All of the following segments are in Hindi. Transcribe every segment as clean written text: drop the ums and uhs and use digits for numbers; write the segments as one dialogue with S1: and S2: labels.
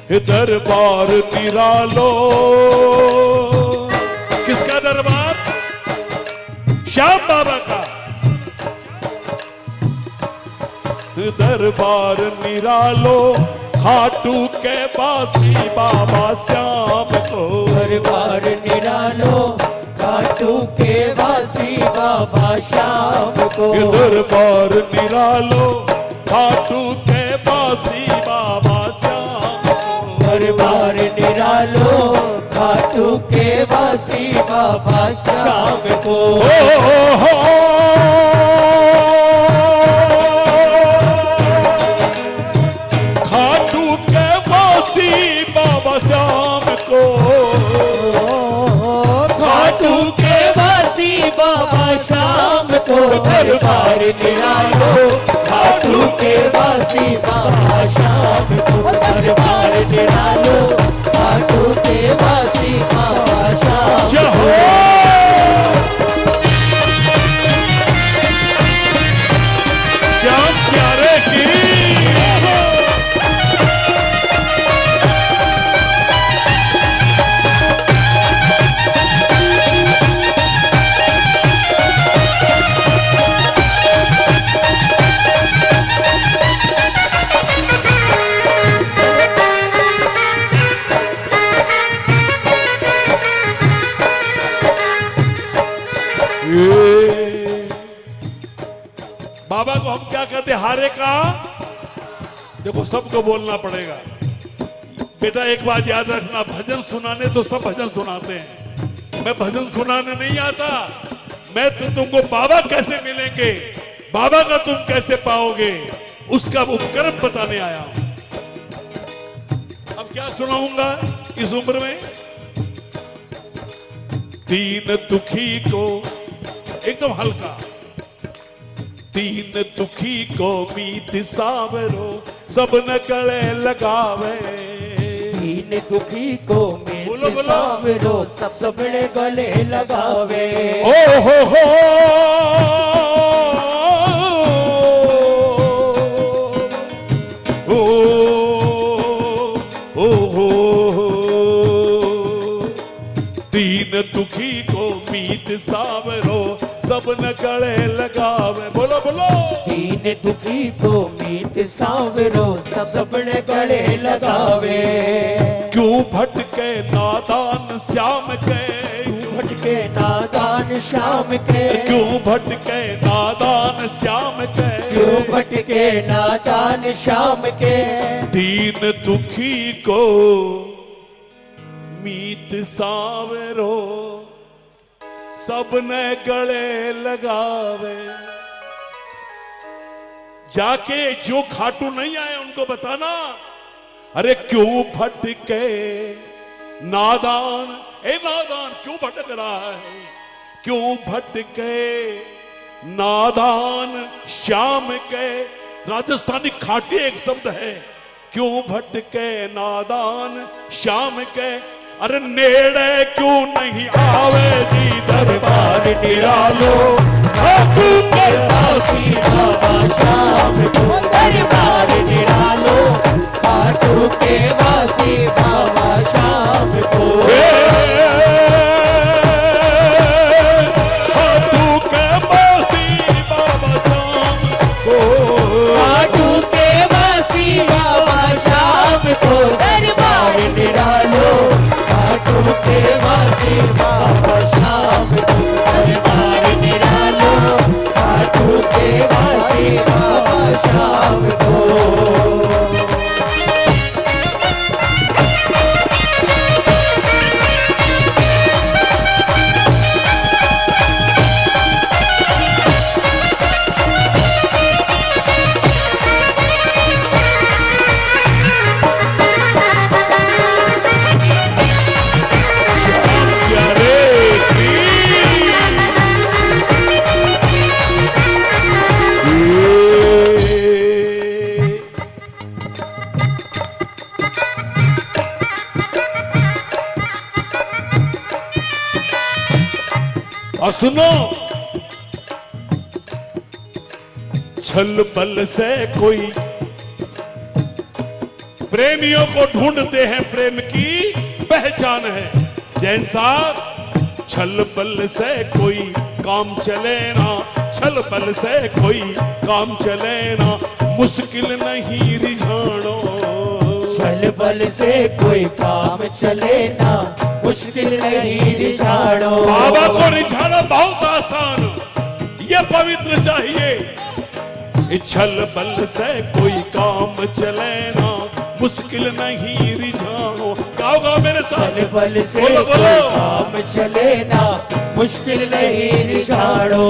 S1: दरबार निरालो। किसका दरबार? श्याम बाबा का दरबार निरालो, खाटू के बासी बाबा श्याम को।
S2: दरबार निरालो, खाटू के बासी बाबा श्याम को।
S1: दरबार निरालो, खाटू के बासी बाबा श्याम को।
S2: दरबार निरालो, खाटू के बासी बाबा श्याम को।
S1: खाटू के बासी बाबा श्याम को।
S2: खाटू के बासी बाबा श्याम को। दरबार निरालो, खाटू के बासी बाबा श्याम को। दरबार निरालो, खाटू के बासी बाबा श्याम को।
S1: श्याम प्यारे की बाबा को हम क्या कहते हैं? हारे का। देखो सबको बोलना पड़ेगा बेटा, एक बात याद रखना, भजन सुनाने तो सब भजन सुनाते हैं, मैं भजन सुनाने नहीं आता। मैं तो तुमको बाबा कैसे मिलेंगे, बाबा का तुम कैसे पाओगे, उसका उपक्रम बताने आया हूं। अब क्या सुनाऊंगा इस उम्र में? दीन दुखी को, एकदम हल्का। दीन दुखी को मीत सावरो, सब न गले लगावे।
S2: दीन दुखी को मीत सावरो, सब ने गले लगावे।
S1: ओ हो हो दीन दुखी को मीत सावरो, सब न गले लगावे। बोलो बोलो।
S2: दीन दुखी को मीत सावरो, सब ने गले लगावे।
S1: क्यों भटके नादान श्याम के,
S2: क्यों भटके नादान श्याम के।
S1: क्यों भटके नादान श्याम के,
S2: क्यों भटके नादान श्याम के।
S1: दीन दुखी को मीत सावरो, सबने गले लगावे। जाके जो खाटू नहीं आए उनको बताना, अरे क्यों भटके नादान, ए नादान क्यों भटक रहा है, क्यों भटके नादान श्याम के। राजस्थानी खाटी एक शब्द है, क्यों भटके नादान श्याम के। अरे नेड़े क्यों नहीं आवे जी, दरबार निरालो, खाटू के बासी बाबा श्याम को।
S2: दरबार निरालो, खाटू के बासी बाबा श्याम को।
S1: खाटू के बासी बाबा श्याम को।
S2: खाटू के बासी बाबा श्याम को। दरबार निरालो, खाटू के बासी बाबा श्याम को। दरबार निरालो, खाटू के बासी बाबा श्याम को।
S1: और सुनो, छल बल से कोई प्रेमियों को ढूंढते हैं, प्रेम की पहचान है। जैन साहब, छल बल से कोई काम चले ना, छल बल से कोई काम चले ना, मुश्किल नहीं रिझानो।
S2: छल बल से कोई काम चले ना, मुश्किल नहीं रिझानो।
S1: बाबा को रिझाना बहुत आसान, ये पवित्र चाहिए। छल बल से कोई काम चले ना, मुश्किल नहीं रिझानो। गाओ गाओ मेरे साथ।
S2: छल बल से
S1: बोलो
S2: कोई
S1: बोलो।
S2: काम चले ना, मुश्किल नहीं रिझानो।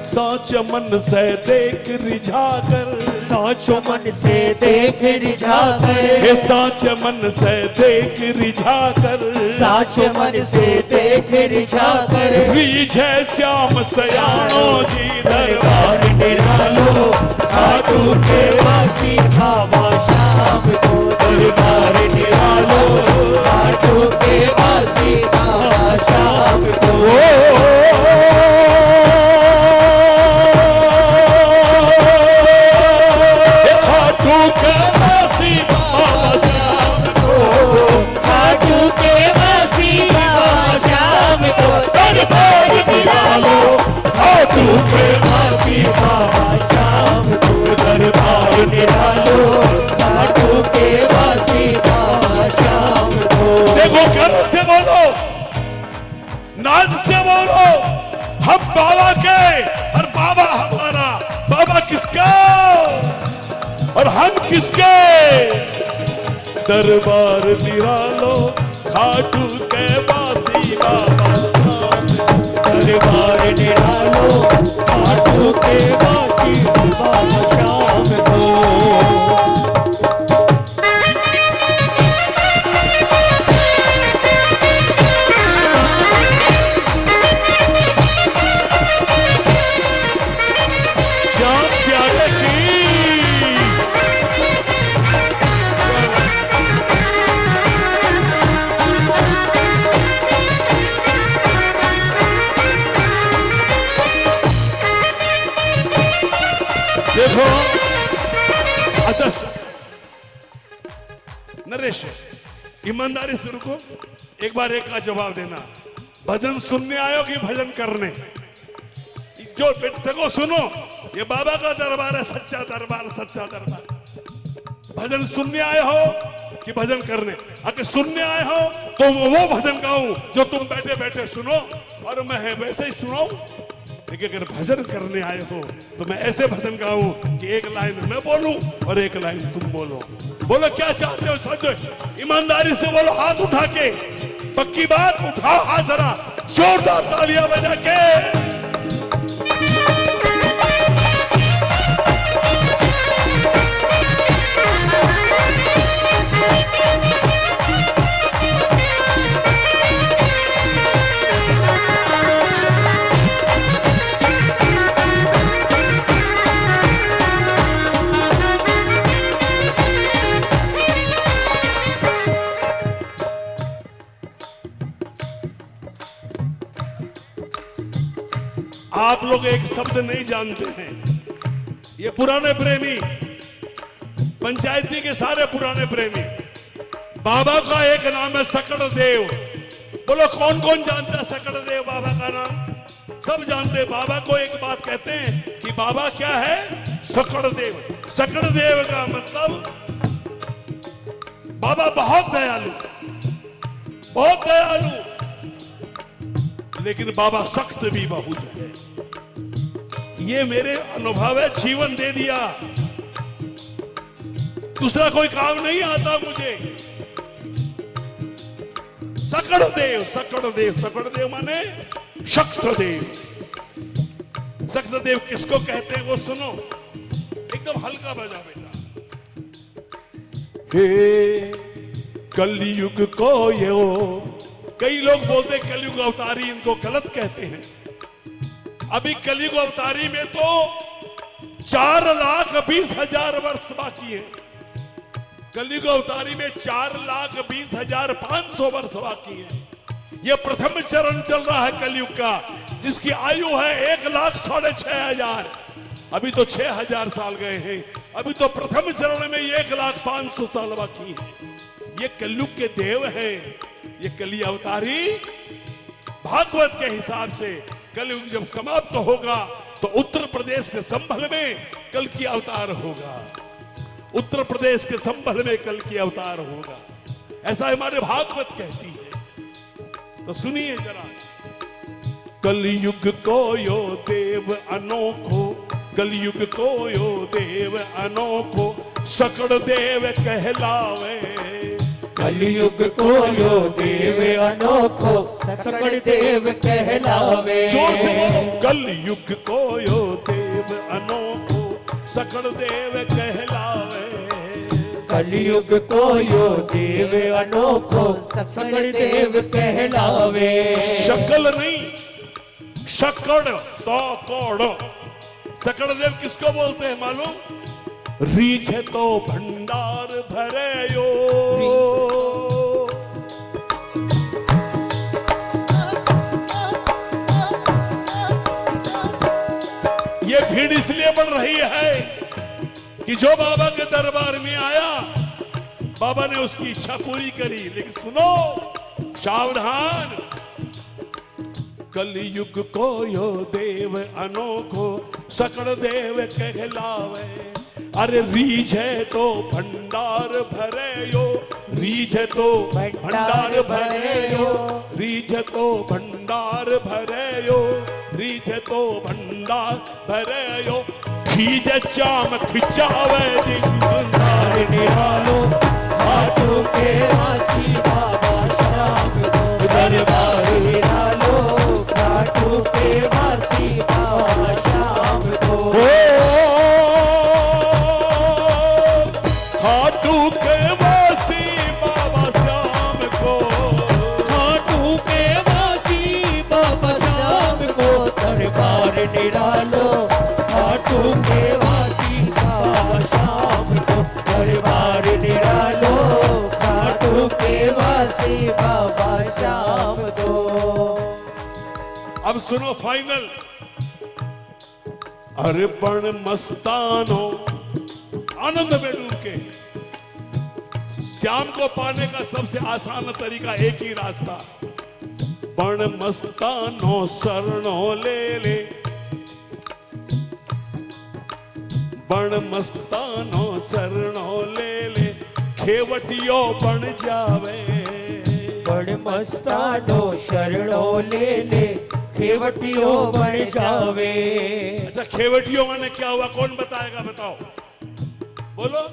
S1: साच मन से देख रिझा कर,
S2: साचो मन से देख रिझा कर,
S1: हे साच मन से देख रिझा कर,
S2: साच मन से देख रिझा कर।
S1: रिझे श्याम सयानो जी
S2: दरबार
S1: दरबार।
S2: निरालो, खाटू के वासी भावा शाम को। दरबार निरालो, खाटू के वासी भावा शाम को।
S1: खाटू के वासी बाबा श्याम को,
S2: खाटू के वासी भावा शाम को।
S1: दरबार निरालो, खाटू के
S2: वासी भावा शाम को। दरबार निरालो, खाटू के वासी भावा शाम को।
S1: देखो गर्व से बोलो, नाच से बोलो, हम बाबा के और बाबा हमारा। बाबा किसका और हम किसके? दरबार निरालो, खाटू के वासी बाबा श्याम।
S2: दरबार निरालो, खाटू के वासी बाबा शाम को।
S1: श्याम प्यारे की देखो। अच्छा नरेश, ईमानदारी से रुको, एक बार एक का जवाब देना। भजन सुनने आयो कि भजन करने? जो देखो सुनो, ये बाबा का दरबार है, सच्चा दरबार, सच्चा दरबार। भजन सुनने आए हो कि भजन करने? अगर सुनने आए हो तो वो भजन गाऊं जो तुम बैठे बैठे सुनो और मैं वैसे ही सुनाऊं। लेकिन अगर भजन करने आए हो तो मैं ऐसे भजन गाऊं कि एक लाइन मैं बोलूं और एक लाइन तुम बोलो। बोलो क्या चाहते हो, समझो। ईमानदारी से बोलो, हाथ उठा के। पक्की बात, उठाओ हाथ जरा, जोरदार तालियां बजा के। आप लोग एक शब्द नहीं जानते हैं। ये पुराने प्रेमी, पंचायती के सारे पुराने प्रेमी, बाबा का एक नाम है सकड़ देव। बोलो कौन कौन जानता है सकड़ देव बाबा का नाम? सब जानते हैं। बाबा को एक बात कहते हैं कि बाबा क्या है? सकड़ देव। सकड़ देव का मतलब बाबा बहुत दयालु, बहुत दयालु, लेकिन बाबा सख्त भी बहुत है। ये मेरे अनुभव है, जीवन दे दिया, दूसरा कोई काम नहीं आता मुझे। सकड़ देव, सकड़ देव, सकड़ देव माने शक्त देव। सख्त देव किसको कहते हैं वो सुनो, एकदम हल्का बजा बेटा। हे कलयुग को ये हो, कई लोग बोलते कलयुग अवतारी, इनको गलत कहते हैं। अभी कलयुग अवतारी में तो 4,20,000 वर्ष बाकी है। कलयुग अवतारी में 4,20,500 वर्ष बाकी है। यह प्रथम चरण चल रहा है कलयुग का, जिसकी आयु है 1,06,500। अभी तो 6,000 साल गए हैं, अभी तो प्रथम चरण में 1,05,000 साल बाकी है। ये कलयुग के देव हैं, ये कली अवतारी। भागवत के हिसाब से कलयुग जब समाप्त होगा तो उत्तर प्रदेश के संभल में कल की अवतार होगा। उत्तर प्रदेश के संभल में कल की अवतार होगा, ऐसा हमारे भागवत कहती है। तो सुनिए जरा। कलयुग को यो देव अनोखो, कलयुग को यो देव अनोखो, सकड़ देव कहलावे।
S2: कलयुग को यो देव अनोखो, सकड़ देव कहलावे।
S1: जोर से बोलो। कलयुग को यो देव अनोखो, सकड़ देव कहलावे।
S2: कलयुग को यो देव अनोखो, सकड़ देव कहलावे।
S1: शकल नहीं, शकड़, सौ कोड़। सकड़ देव किसको बोलते हैं मालूम? रीछ है तो भंडार भरे यो। ये भीड़ इसलिए बढ़ रही है कि जो बाबा के दरबार में आया, बाबा ने उसकी इच्छा पूरी करी। लेकिन सुनो, सावधान। कलयुग को यो देव अनोखो, सकड़ देव कहलावे। अरे रीझ है तो भंडार भरे यो, रीझ है तो भंडार भरे यो, रीझ है तो भंडार भरे यो, रीझ है तो भंडार भरे यो। खीज चाम खिंचावे जिंदार निहालो,
S2: हाथों के वासी बाबा श्याम को दरबार निहालो, हाथों के वासी बाबा श्याम को।
S1: खाटू के वासी बाबा श्याम को,
S2: खाटू के वासी बाबा श्याम को दरबार निरालो, खाटू के वासी बाबा श्याम को दरबार निरालो, खाटू के वासी बाबा श्याम को।
S1: अब सुनो फाइनल। अरे पण मस्तानो, आनंद में डूब के श्याम को पाने का सबसे आसान तरीका एक ही रास्ता। पण मस्तानो शरणो ले ले, पण मस्तानो शरणो ले ले, खेवटियो बन जावे।
S2: पण मस्तानो शरणो ले ले, खेवटियो बन जावे।
S1: अच्छा, खेवटियों माने क्या हुआ? कौन बताएगा? बताओ, बोलो,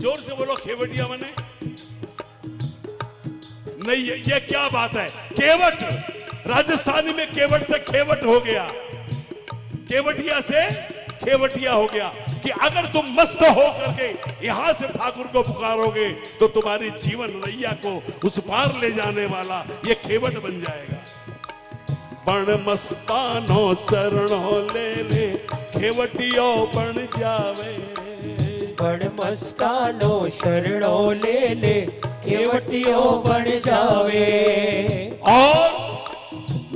S1: जोर से बोलो। खेवटिया माने नहीं, ये क्या बात है? केवट, राजस्थानी में केवट से खेवट हो गया, केवटिया से खेवटिया हो गया। कि अगर तुम मस्त हो करके यहां से ठाकुर को पुकारोगे तो तुम्हारी जीवन नैया को उस पार ले जाने वाला ये खेवट बन जाएगा। पण मस्तानो शरणो ले ले, खेवटियो बन जावे।
S2: पण मस्तानो शरणो ले ले, खेवटियो बन जावे।
S1: और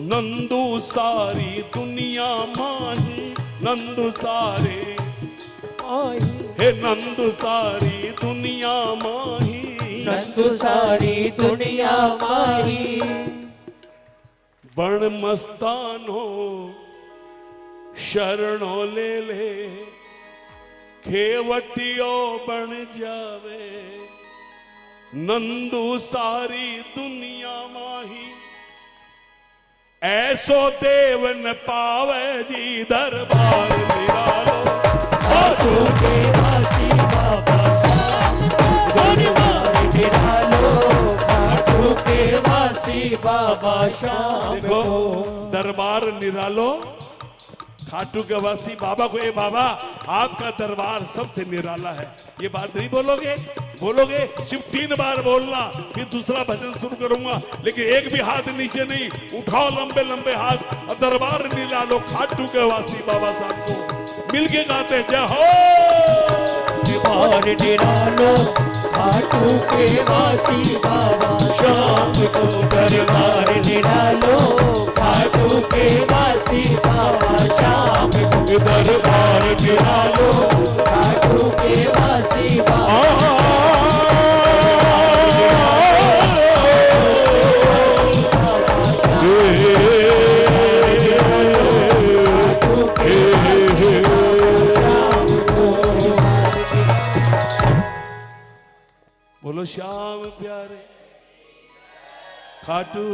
S1: नंदू सारी दुनिया माही, नंदू सारे हे नंदू सारी दुनिया माही,
S2: नंदू सारी दुनिया माही।
S1: बण मस्तानो शरणो ले ले, खेवटियो बन जावे। नंदू सारी दुनिया माही, ऐसो देव न पावे जी दरबार निरालो।
S2: खाटू के वासी बाबा श्याम को दरबार निरालो, खाटू के वासी बाबा श्याम
S1: देखो,
S2: को।
S1: दरबार निरालो, खाटू के वासी बाबा को। ए बाबा, आपका दरबार सबसे निराला है। ये बात नहीं बोलोगे? बोलोगे? सिर्फ 3 बार बोलना, फिर दूसरा भजन शुरू करूंगा। लेकिन एक भी हाथ नीचे नहीं, उठाओ लंबे लंबे हाथ और दरबार निरालो खाटू के वासी बाबा साहब को मिलके गाते हैं जय हो।
S2: दरबार निरालो, खाटू के वासी बाबा श्याम को दरबार निरालो, खाटू के वासी बाबा श्याम को दरबार निरालो। वासी बाबा
S1: बोलो श्याम प्यारे खाटू